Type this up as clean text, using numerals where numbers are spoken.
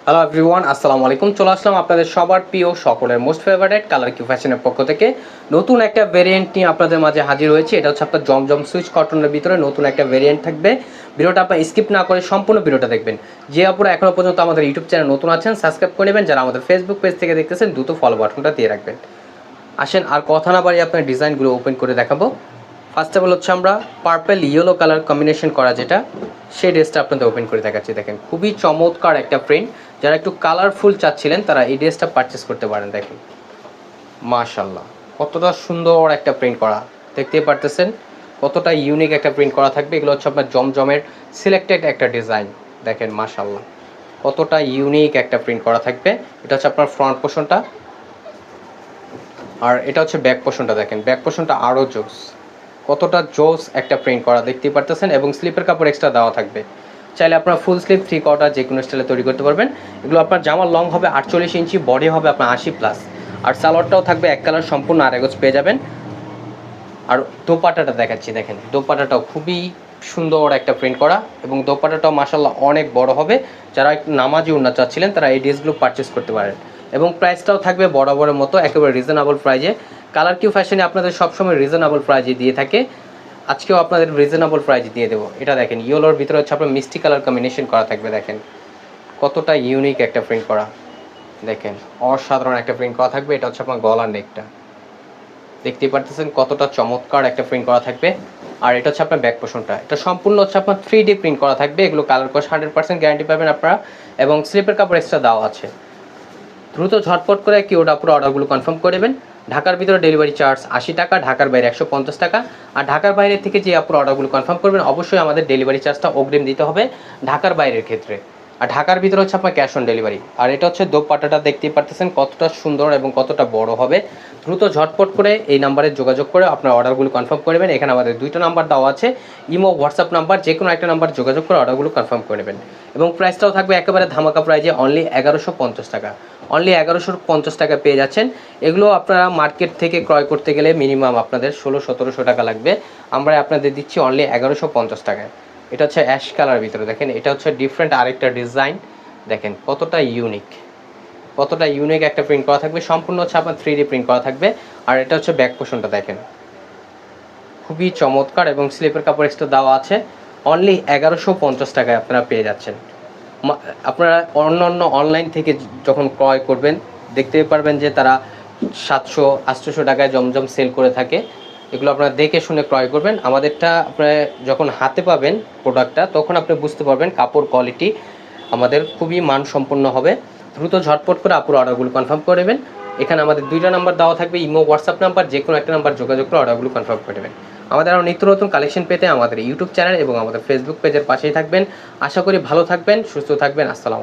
Hello everyone, আসসালামু আলাইকুম। চলে আসলাম আপনাদের সবার প্রিয় সকলের মোস্ট ফেভারিট কালার কিউ ফ্যাশনের পক্ষ থেকে নতুন একটা ভেরিয়েন্ট নিয়ে আপনাদের মাঝে হাজির হয়েছে। এটা হচ্ছে আপনার জমজম সুইচ কটনের ভিতরে নতুন একটা ভেরিয়েন্ট থাকবে। ভিডিওটা আপনার স্কিপ না করে সম্পূর্ণ ভিডিওটা দেখবেন। যে আপনারা এখনও পর্যন্ত আমাদের ইউটিউব চ্যানেল নতুন আছেন সাবস্ক্রাইব করে নেবেন, যারা আমাদের ফেসবুক পেজ থেকে দেখতেছেন দ্রুত ফলো বাটনটা দিয়ে রাখবেন। আসেন আর কথা না বাড়িয়ে আপনার ডিজাইনগুলো ওপেন করে দেখাবো। ফার্স্ট অফ অল হচ্ছে আমরা পার্পল ইয়েলো কালার কম্বিনেশন করা যেটা সেই ড্রেসটা আপনাদের ওপেন করে দেখাচ্ছি। দেখেন খুবই চমৎকার একটা প্রিন্ট। যারা একটু কালারফুল চাচ্ছিলেন তারা এই ড্রেসটা পারচেস করতে পারেন। দেখেন মাশাআল্লাহ কতটা সুন্দর একটা প্রিন্ট করা, দেখতেই পারতেছেন কতটা ইউনিক একটা প্রিন্ট করা থাকবে। এগুলো হচ্ছে আপনার জমজমের সিলেক্টেড একটা ডিজাইন। দেখেন মাশাআল্লাহ কতটা ইউনিক একটা প্রিন্ট করা থাকবে। এটা হচ্ছে আপনার ফ্রন্ট পোর্শনটা, আর এটা হচ্ছে ব্যাক পোর্শনটা। দেখেন ব্যাক পোর্শনটা আরও জোস, কতটা জোস একটা প্রিন্ট করা দেখতেই পারতেছেন। এবং স্লিপের কাপড় এক্সট্রা দেওয়া থাকবে। চাইলে আপনার ফুল স্লিপ 3/4 যে কোনো স্টাইলে তৈরি করতে পারবেন। এগুলো আপনার জামার লং হবে 48 ইঞ্চি, বডি হবে আপনার 80+। আর সালোয়ারটাও থাকবে এক কালার সম্পূর্ণ আড়াই গজ পেয়ে যাবেন। আর দোপাট্টাটা দেখাচ্ছি, দেখেন দোপাট্টাটাও খুবই সুন্দর একটা প্রিন্ট করা এবং দোপাট্টাটাও মাশাআল্লাহ অনেক বড় হবে। যারা একটু নামাজি ওড়না চাচ্ছিলেন তারা এই ড্রেসগুলো পারচেস করতে পারেন। এবং প্রাইসটাও থাকবে বরাবরের মতো একেবারে রিজনেবল প্রাইজে। কালার কিউ ফ্যাশনে আপনাদের সবসময় রিজনেবল প্রাইজে দিয়ে থাকে, আজকেও আপনাদের রিজনেবল প্রাইজে দিয়ে দেবো। এটা দেখেন ইয়েলোর ভিতরে হচ্ছে আপনার মিষ্টি কালার কম্বিনেশন করা থাকবে। দেখেন কতটা ইউনিক একটা প্রিন্ট করা, দেখেন অসাধারণ একটা প্রিন্ট করা থাকবে। এটা হচ্ছে আপনার গলার নেকটা, দেখতেই পারতেছেন কতটা চমৎকার একটা প্রিন্ট করা থাকবে। আর এটা হচ্ছে আপনার ব্যাক পোর্শনটা, এটা সম্পূর্ণ হচ্ছে আপনার 3D প্রিন্ট করা থাকবে। এগুলো কালার কোর্স 100% গ্যারান্টি পাবেন আপনারা। এবং স্লিপের কাপড় এক্সট্রা দেওয়া আছে। দ্রুত ঝটপট করে কি ওটা পুরো অর্ডারগুলো কনফার্ম করে নেবেন। ঢাকার ভিতরে ডেলিভারি চার্জ 80 টাকা, ঢাকার বাইরে 150 টাকা। আর ঢাকার বাইরে থেকে যে পুরো অর্ডারগুলো কনফার্ম করবেন অবশ্যই আমাদের ডেলিভারি চার্জটা অগ্রিম দিতে হবে ঢাকার বাইরের ক্ষেত্রে। আর ঢাকার ভিতরে হচ্ছে আপনার ক্যাশ অন ডেলিভারি। আর এটা হচ্ছে দোপাট্টাটা দেখতেই পারতেছেন কতটা সুন্দর এবং কতটা বড় হবে। দ্রুত ঝটপট করে এই নাম্বারে যোগাযোগ করে আপনার অর্ডারগুলো কনফার্ম করবেন। এখানে আমাদের দুইটা নাম্বার দেওয়া আছে, ইমো হোয়াটসঅ্যাপ নাম্বার, যে কোনো একটা নাম্বার যোগাযোগ করে অর্ডারগুলো কনফার্ম করে নেবেন। এবং প্রাইসটাও থাকবে একেবারে ধামাকা প্রাইজে অনলি 1150 টাকা। অনলি 1150 টাকা পেয়ে যাচ্ছেন। এগুলো আপনারা মার্কেট থেকে ক্রয় করতে গেলে মিনিমাম আপনাদের 1600-1700 টাকা লাগবে। আমরা আপনাদের দিচ্ছি অনলি 1150 টাকায়। এটা হচ্ছে অ্যাশ কালার ভিতরে, দেখেন এটা হচ্ছে ডিফারেন্ট আরেকটা ডিজাইন। দেখেন কতটা ইউনিক, কতটা ইউনিক একটা প্রিন্ট করা থাকবে। সম্পূর্ণ হচ্ছে আপনার 3D প্রিন্ট করা থাকবে। আর এটা হচ্ছে ব্যাক পোর্শনটা, দেখেন খুবই চমৎকার এবং স্লিপের কাপড় এক্সট্রা দেওয়া আছে। অনলি 1150 টাকায় আপনারা পেয়ে যাচ্ছেন। আপনারা অন্য অনলাইন থেকে যখন ক্রয় করবেন দেখতে পারবেন যে তারা 700-800 টাকায় জমজম সেল করে থাকে। এগুলো আপনারা দেখে শুনে ক্রয় করবেন। আমাদেরটা আপনারা যখন হাতে পাবেন প্রোডাক্টটা তখন আপনি বুঝতে পারবেন কাপড় কোয়ালিটি আমাদের খুবই মানসম্পন্ন হবে। দ্রুত ঝটপট করে আপুর অর্ডারগুলো কনফার্ম করে নেবেন। এখানে আমাদের দুইটা নাম্বার দেওয়া থাকবে, ইমো হোয়াটসঅ্যাপ নাম্বার, যে কোনো একটা নাম্বার যোগাযোগ করে অর্ডারগুলো কনফার্ম করে নেবেন। আমাদের আরও নিত্য নতুন কালেকশন পেতে আমাদের ইউটিউব চ্যানেল এবং আমাদের ফেসবুক পেজের পাশেই থাকবেন। আশা করি ভালো থাকবেন, সুস্থ থাকবেন। আসসালামু আলাইকুম।